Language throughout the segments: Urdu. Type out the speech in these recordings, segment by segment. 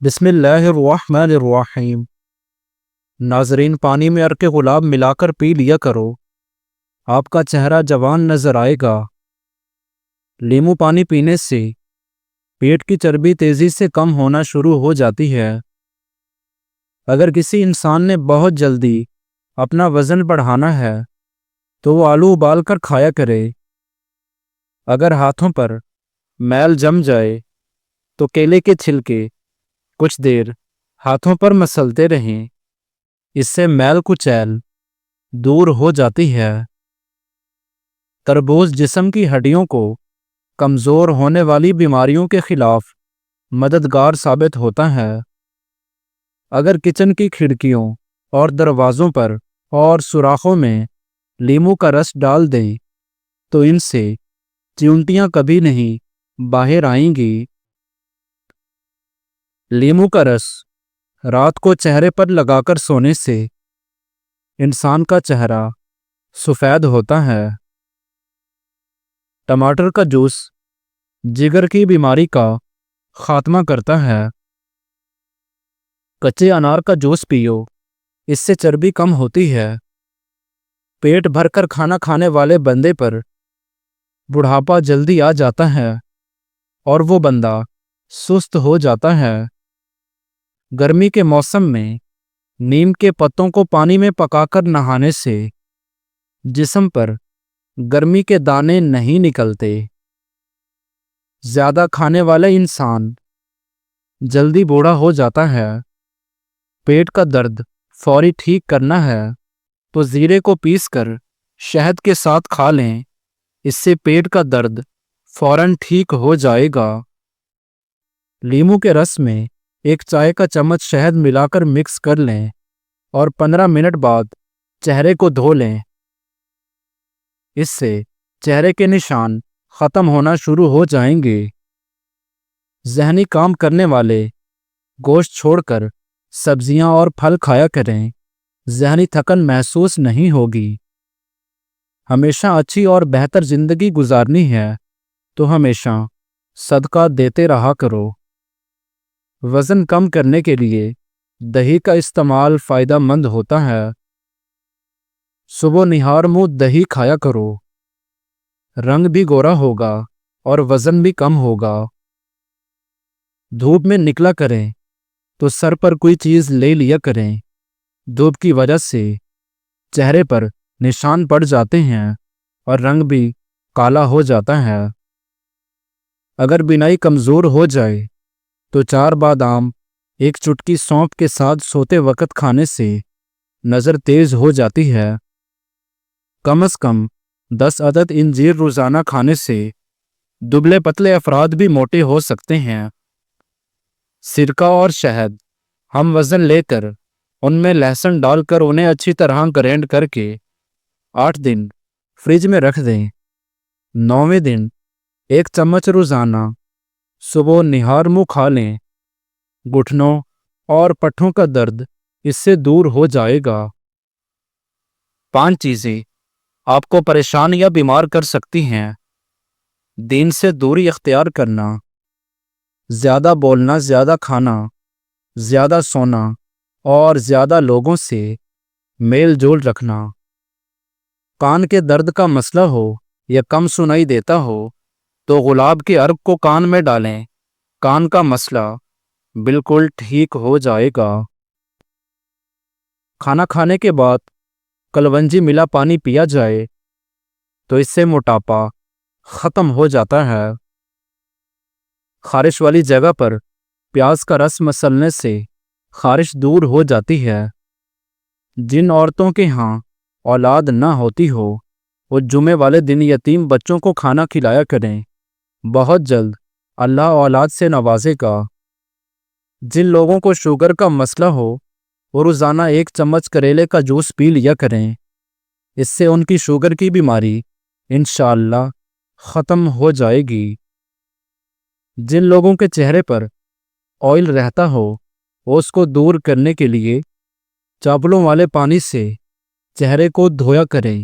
بسم اللہ الرحمن الرحیم۔ ناظرین، پانی میں عرق گلاب ملا کر پی لیا کرو، آپ کا چہرہ جوان نظر آئے گا۔ لیمو پانی پینے سے پیٹ کی چربی تیزی سے کم ہونا شروع ہو جاتی ہے۔ اگر کسی انسان نے بہت جلدی اپنا وزن بڑھانا ہے تو وہ آلو ابال کر کھایا کرے۔ اگر ہاتھوں پر میل جم جائے تو کیلے کے چھلکے کچھ دیر ہاتھوں پر مسلتے رہیں، اس سے میل کچیل دور ہو جاتی ہے۔ تربوز جسم کی ہڈیوں کو کمزور ہونے والی بیماریوں کے خلاف مددگار ثابت ہوتا ہے۔ اگر کچن کی کھڑکیوں اور دروازوں پر اور سوراخوں میں لیمو کا رس ڈال دیں تو ان سے چیونٹیاں کبھی نہیں باہر آئیں گی۔ لیمو کا رس رات کو چہرے پر لگا کر سونے سے انسان کا چہرہ سفید ہوتا ہے۔ ٹماٹر کا جوس جگر کی بیماری کا خاتمہ کرتا ہے۔ کچے انار کا جوس پیو، اس سے چربی کم ہوتی ہے۔ پیٹ بھر کر کھانا کھانے والے بندے پر بڑھاپا جلدی آ جاتا ہے اور وہ بندہ سست ہو جاتا ہے۔ گرمی کے موسم میں نیم کے پتوں کو پانی میں پکا کر نہانے سے جسم پر گرمی کے دانے نہیں نکلتے۔ زیادہ کھانے والا انسان جلدی بوڑھا ہو جاتا ہے۔ پیٹ کا درد فوری ٹھیک کرنا ہے تو زیرے کو پیس کر شہد کے ساتھ کھا لیں، اس سے پیٹ کا درد فوراً ٹھیک ہو جائے گا۔ لیمو کے رس میں ایک چائے کا چمچ شہد ملا کر مکس کر لیں اور 15 منٹ بعد چہرے کو دھو لیں، اس سے چہرے کے نشان ختم ہونا شروع ہو جائیں گے۔ ذہنی کام کرنے والے گوشت چھوڑ کر سبزیاں اور پھل کھایا کریں، ذہنی تھکن محسوس نہیں ہوگی۔ ہمیشہ اچھی اور بہتر زندگی گزارنی ہے تو ہمیشہ صدقہ دیتے رہا کرو۔ وزن کم کرنے کے لیے دہی کا استعمال فائدہ مند ہوتا ہے۔ صبح نہار منہ دہی کھایا کرو، رنگ بھی گورا ہوگا اور وزن بھی کم ہوگا۔ دھوپ میں نکلا کریں تو سر پر کوئی چیز لے لیا کریں، دھوپ کی وجہ سے چہرے پر نشان پڑ جاتے ہیں اور رنگ بھی کالا ہو جاتا ہے۔ اگر بینائی کمزور ہو جائے تو 4 بادام ایک چٹکی سونف کے ساتھ سوتے وقت کھانے سے نظر تیز ہو جاتی ہے۔ کم از کم 10 عدد انجیر روزانہ کھانے سے دبلے پتلے افراد بھی موٹے ہو سکتے ہیں۔ سرکہ اور شہد ہم وزن لے کر ان میں لہسن ڈال کر انہیں اچھی طرح گرینڈ کر کے 8 دن فریج میں رکھ دیں۔ 9ویں دن 1 چمچ روزانہ صبح نہار منہ کھا لیں، گھٹنوں اور پٹھوں کا درد اس سے دور ہو جائے گا۔ 5 چیزیں آپ کو پریشان یا بیمار کر سکتی ہیں۔ دین سے دوری اختیار کرنا، زیادہ بولنا، زیادہ کھانا، زیادہ سونا اور زیادہ لوگوں سے میل جول رکھنا۔ کان کے درد کا مسئلہ ہو یا کم سنائی دیتا ہو تو گلاب کے عرق کو کان میں ڈالیں، کان کا مسئلہ بالکل ٹھیک ہو جائے گا۔ کھانا کھانے کے بعد کلونجی ملا پانی پیا جائے تو اس سے موٹاپا ختم ہو جاتا ہے۔ خارش والی جگہ پر پیاز کا رس مسلنے سے خارش دور ہو جاتی ہے۔ جن عورتوں کے ہاں اولاد نہ ہوتی ہو وہ جمعے والے دن یتیم بچوں کو کھانا کھلایا کریں، بہت جلد اللہ اولاد سے نوازے گا۔ جن لوگوں کو شوگر کا مسئلہ ہو وہ روزانہ 1 چمچ کریلے کا جوس پی لیا کریں، اس سے ان کی شوگر کی بیماری انشاءاللہ ختم ہو جائے گی۔ جن لوگوں کے چہرے پر آئل رہتا ہو وہ اس کو دور کرنے کے لیے چاولوں والے پانی سے چہرے کو دھویا کریں۔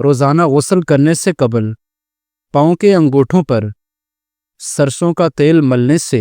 روزانہ غسل کرنے سے قبل پاؤں کے انگوٹھوں پر سرسوں کا تیل ملنے سے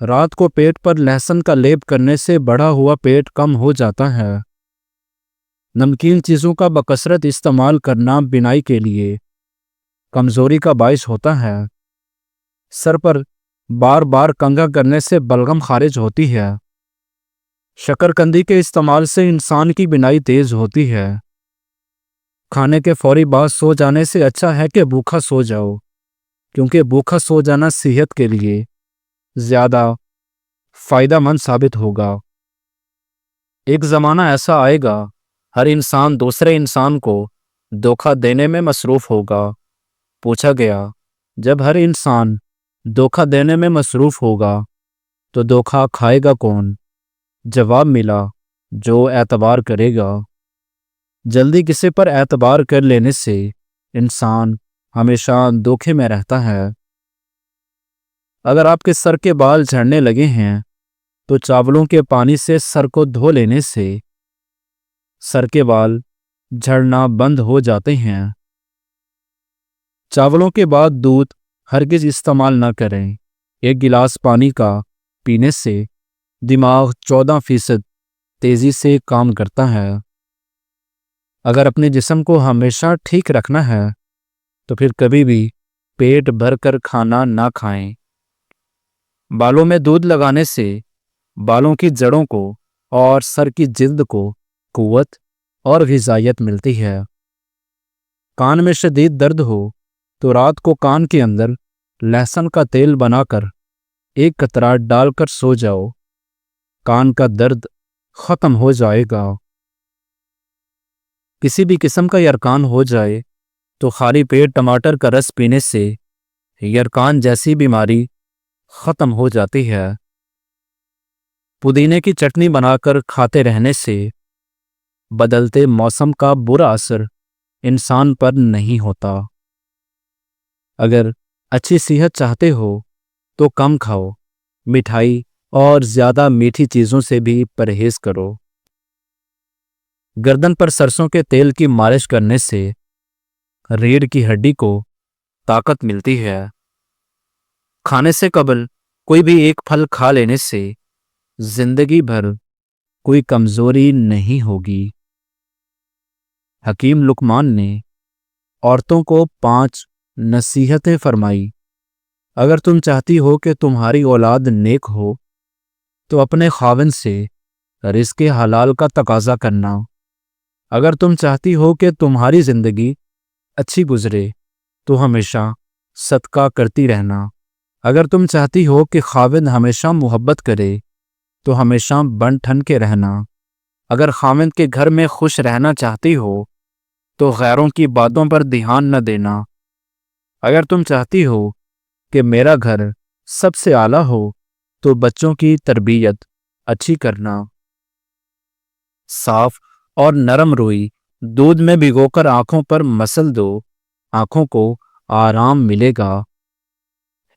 رات کو پیٹ پر لہسن کا لیپ کرنے سے بڑھا ہوا پیٹ کم ہو جاتا ہے۔ نمکین چیزوں کا بکثرت استعمال کرنا بینائی کے لیے کمزوری کا باعث ہوتا ہے۔ سر پر بار بار کنگھا کرنے سے بلغم خارج ہوتی ہے۔ شکرکندی کے استعمال سے انسان کی بینائی تیز ہوتی ہے۔ کھانے کے فوری بعد سو جانے سے اچھا ہے کہ بھوکا سو جاؤ، کیونکہ بھوکا سو جانا صحت کے لیے زیادہ فائدہ مند ثابت ہوگا۔ ایک زمانہ ایسا آئے گا ہر انسان دوسرے انسان کو دھوکہ دینے میں مصروف ہوگا۔ پوچھا گیا، جب ہر انسان دھوکہ دینے میں مصروف ہوگا تو دھوکہ کھائے گا کون؟ جواب ملا، جو اعتبار کرے گا۔ جلدی کسی پر اعتبار کر لینے سے انسان ہمیشہ دھوکے میں رہتا ہے۔ اگر آپ کے سر کے بال جھڑنے لگے ہیں تو چاولوں کے پانی سے سر کو دھو لینے سے سر کے بال جھڑنا بند ہو جاتے ہیں۔ چاولوں کے بعد دودھ ہرگز استعمال نہ کریں۔ ایک گلاس پانی کا پینے سے دماغ 14% تیزی سے کام کرتا ہے۔ اگر اپنے جسم کو ہمیشہ ٹھیک رکھنا ہے تو پھر کبھی بھی پیٹ بھر کر کھانا نہ کھائیں۔ بالوں میں دودھ لگانے سے بالوں کی جڑوں کو اور سر کی جلد کو قوت اور غذائیت ملتی ہے۔ کان میں شدید درد ہو تو رات کو کان کے اندر لہسن کا تیل بنا کر ایک قطرہ ڈال کر سو جاؤ، کان کا درد ختم ہو جائے گا۔ کسی بھی قسم کا یرقان ہو جائے تو خالی پیٹ ٹماٹر کا رس پینے سے یرقان جیسی بیماری ختم ہو جاتی ہے۔ پودینے کی چٹنی بنا کر کھاتے رہنے سے بدلتے موسم کا برا اثر انسان پر نہیں ہوتا۔ اگر اچھی صحت چاہتے ہو تو کم کھاؤ، مٹھائی اور زیادہ میٹھی چیزوں سے بھی پرہیز کرو۔ گردن پر سرسوں کے تیل کی مالش کرنے سے ریڑھ کی ہڈی کو طاقت ملتی ہے۔ کھانے سے قبل کوئی بھی ایک پھل کھا لینے سے زندگی بھر کوئی کمزوری نہیں ہوگی۔ حکیم لقمان نے عورتوں کو 5 نصیحتیں فرمائی۔ اگر تم چاہتی ہو کہ تمہاری اولاد نیک ہو تو اپنے خاوند سے رزق حلال کا تقاضا کرنا۔ اگر تم چاہتی ہو کہ تمہاری زندگی اچھی گزرے تو ہمیشہ صدقہ کرتی رہنا۔ اگر تم چاہتی ہو کہ خاوند ہمیشہ محبت کرے تو ہمیشہ بن ٹھن کے رہنا۔ اگر خاوند کے گھر میں خوش رہنا چاہتی ہو تو غیروں کی باتوں پر دھیان نہ دینا۔ اگر تم چاہتی ہو کہ میرا گھر سب سے اعلیٰ ہو تو بچوں کی تربیت اچھی کرنا۔ صاف اور نرم روئی دودھ میں بھگو کر آنکھوں پر مسل دو، آنکھوں کو آرام ملے گا۔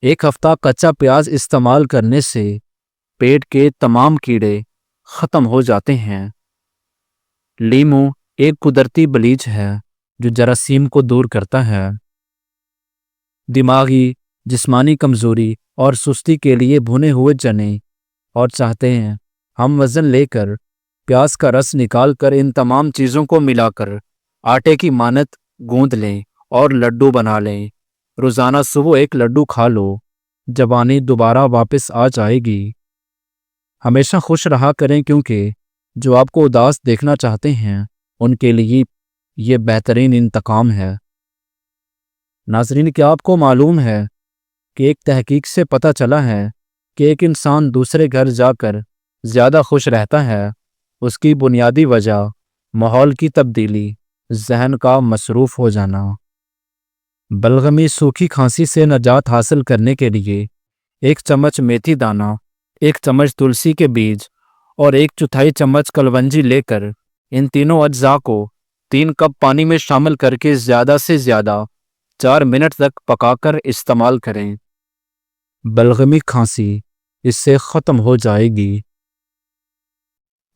ایک ہفتہ کچا پیاز استعمال کرنے سے پیٹ کے تمام کیڑے ختم ہو جاتے ہیں۔ لیموں ایک قدرتی بلیچ ہے جو جراثیم کو دور کرتا ہے۔ دماغی جسمانی کمزوری اور سستی کے لیے بھنے ہوئے چنے اور چاہتے ہیں ہم وزن لے کر پیاز کا رس نکال کر ان تمام چیزوں کو ملا کر آٹے کی مانت گوندھ لیں اور لڈو بنا لیں۔ روزانہ صبح ایک لڈو کھا لو، جوانی دوبارہ واپس آ جائے گی۔ ہمیشہ خوش رہا کریں کیونکہ جو آپ کو اداس دیکھنا چاہتے ہیں ان کے لیے یہ بہترین انتقام ہے۔ ناظرین، کیا آپ کو معلوم ہے کہ ایک تحقیق سے پتہ چلا ہے کہ ایک انسان دوسرے گھر جا کر زیادہ خوش رہتا ہے؟ اس کی بنیادی وجہ ماحول کی تبدیلی، ذہن کا مصروف ہو جانا۔ بلغمی سوکھی کھانسی سے نجات حاصل کرنے کے لیے 1 چمچ میتھی دانہ، 1 چمچ تلسی کے بیج اور 1/4 چمچ کلونجی لے کر ان تینوں اجزاء کو 3 کپ پانی میں شامل کر کے زیادہ سے زیادہ 4 منٹ تک پکا کر استعمال کریں۔ بلغمی کھانسی اس سے ختم ہو جائے گی۔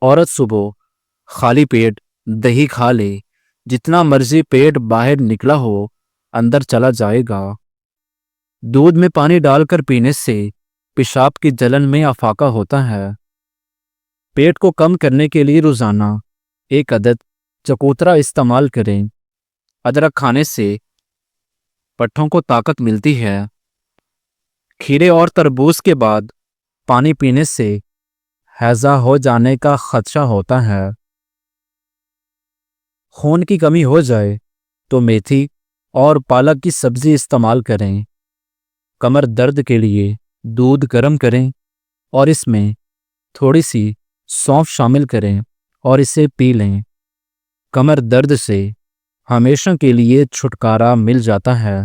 عورت صبح خالی پیٹ دہی کھا لے، جتنا مرضی پیٹ باہر نکلا ہو اندر چلا جائے گا۔ دودھ میں پانی ڈال کر پینے سے پیشاب کی جلن میں افاقہ ہوتا ہے۔ پیٹ کو کم کرنے کے لیے روزانہ 1 عدد چکوترا استعمال کریں۔ ادرک کھانے سے پٹھوں کو طاقت ملتی ہے۔ کھیرے اور تربوز کے بعد پانی پینے سے ہیضہ ہو جانے کا خدشہ ہوتا ہے۔ خون کی کمی ہو جائے تو میتھی اور پالک کی سبزی استعمال کریں۔ کمر درد کے لیے دودھ گرم کریں اور اس میں تھوڑی سی سونف شامل کریں اور اسے پی لیں۔ کمر درد سے ہمیشہ کے لیے چھٹکارا مل جاتا ہے۔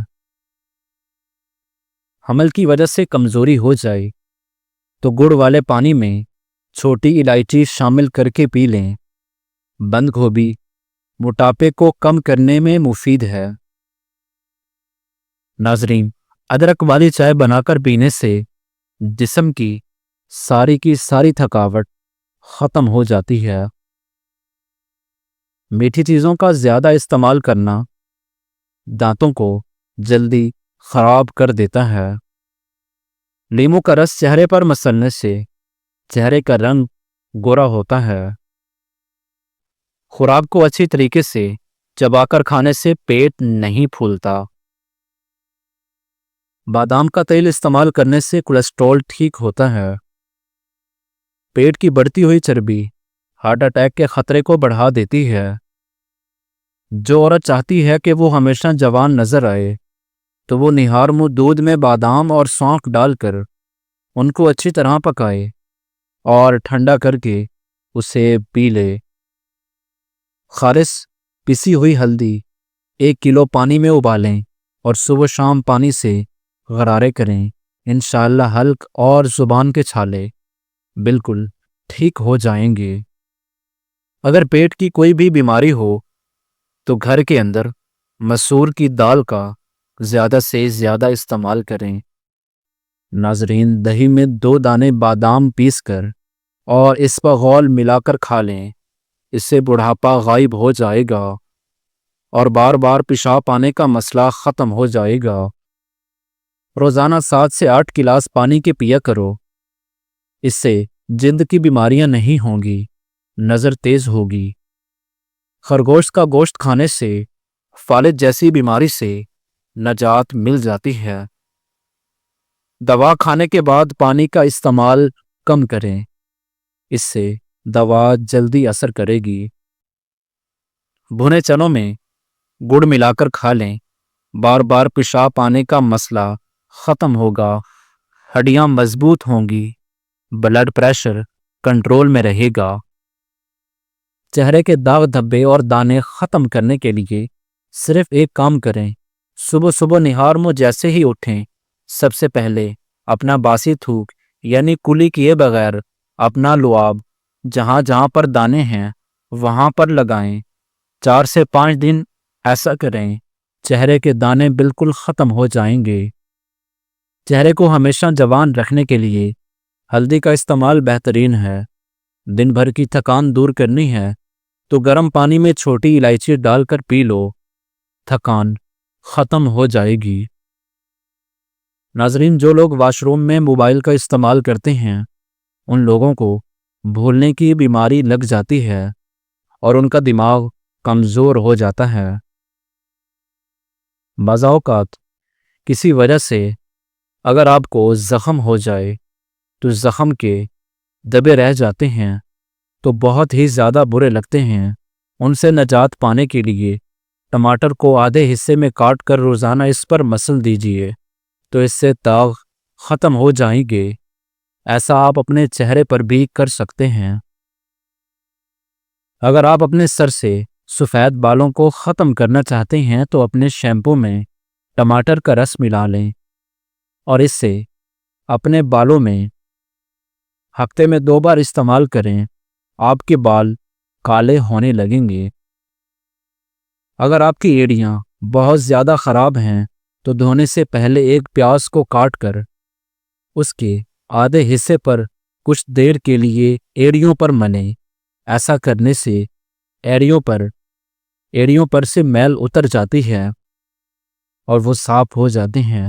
حمل کی وجہ سے کمزوری ہو جائے تو گڑ والے پانی میں چھوٹی الائچی شامل کر کے پی لیں۔ بند گوبھی موٹاپے کو کم کرنے میں مفید ہے۔ ناظرین، ادرک والی چائے بنا کر پینے سے جسم کی ساری تھکاوٹ ختم ہو جاتی ہے۔ میٹھی چیزوں کا زیادہ استعمال کرنا دانتوں کو جلدی خراب کر دیتا ہے۔ لیموں کا رس چہرے پر مسلنے سے چہرے کا رنگ گورا ہوتا ہے۔ خوراک کو اچھی طریقے سے چبا کر کھانے سے پیٹ نہیں پھولتا۔ بادام کا تیل استعمال کرنے سے کولیسٹرول ٹھیک ہوتا ہے۔ پیٹ کی بڑھتی ہوئی چربی ہارٹ اٹیک کے خطرے کو بڑھا دیتی ہے۔ جو عورت چاہتی ہے کہ وہ ہمیشہ جوان نظر آئے تو وہ نہار منہ دودھ میں بادام اور سونف ڈال کر ان کو اچھی طرح پکائے اور ٹھنڈا کر کے اسے پی لے۔ خالص پسی ہوئی ہلدی 1 کلو پانی میں ابالیں اور صبح شام پانی سے غرارے کریں۔ انشاءاللہ حلق اور زبان کے چھالے بالکل ٹھیک ہو جائیں گے۔ اگر پیٹ کی کوئی بھی بیماری ہو تو گھر کے اندر مسور کی دال کا زیادہ سے زیادہ استعمال کریں۔ ناظرین، دہی میں 2 دانے بادام پیس کر اور اس پر غول ملا کر کھا لیں۔ اس سے بڑھاپا غائب ہو جائے گا اور بار بار پیشاب آنے کا مسئلہ ختم ہو جائے گا۔ روزانہ 7 سے 8 گلاس پانی کے پیا کرو۔ اس سے جلد کی بیماریاں نہیں ہوں گی، نظر تیز ہوگی۔ خرگوش کا گوشت کھانے سے فالج جیسی بیماری سے نجات مل جاتی ہے۔ دوا کھانے کے بعد پانی کا استعمال کم کریں، اس سے دوا جلدی اثر کرے گی۔ بھنے چنوں میں گڑ ملا کر کھا لیں، بار بار پیشاب آنے کا مسئلہ ختم ہوگا، ہڈیاں مضبوط ہوں گی، بلڈ پریشر کنٹرول میں رہے گا۔ چہرے کے داغ دھبے اور دانے ختم کرنے کے لیے صرف ایک کام کریں۔ صبح نہار منہ جیسے ہی اٹھیں، سب سے پہلے اپنا باسی تھوک یعنی کلی کیے بغیر اپنا لعاب جہاں جہاں پر دانے ہیں وہاں پر لگائیں۔ 4 سے 5 دن ایسا کریں، چہرے کے دانے بالکل ختم ہو جائیں گے۔ چہرے کو ہمیشہ جوان رکھنے کے لیے ہلدی کا استعمال بہترین ہے۔ دن بھر کی تھکان دور کرنی ہے تو گرم پانی میں چھوٹی الائچی ڈال کر پی لو، تھکان ختم ہو جائے گی۔ ناظرین، جو لوگ واش روم میں موبائل کا استعمال کرتے ہیں ان لوگوں کو بھولنے کی بیماری لگ جاتی ہے اور ان کا دماغ کمزور ہو جاتا ہے۔ بعض اوقات کسی وجہ سے اگر آپ کو زخم ہو جائے تو زخم کے دبے رہ جاتے ہیں تو بہت ہی زیادہ برے لگتے ہیں۔ ان سے نجات پانے کے لیے ٹماٹر کو آدھے حصے میں کاٹ کر روزانہ اس پر مسل دیجیے تو اس سے داغ ختم ہو جائیں گے۔ ایسا آپ اپنے چہرے پر بھی کر سکتے ہیں۔ اگر آپ اپنے سر سے سفید بالوں کو ختم کرنا چاہتے ہیں تو اپنے شیمپو میں ٹماٹر کا رس ملا لیں اور اس سے اپنے بالوں میں ہفتے میں 2 بار استعمال کریں۔ آپ کے بال کالے ہونے لگیں گے۔ اگر آپ کی ایڑیاں بہت زیادہ خراب ہیں تو دھونے سے پہلے ایک پیاز کو کاٹ کر اس کے آدھے حصے پر کچھ دیر کے لیے ایڑیوں پر ملیں۔ ایسا کرنے سے ایڑیوں پر سے میل اتر جاتی ہے اور وہ صاف ہو جاتے ہیں۔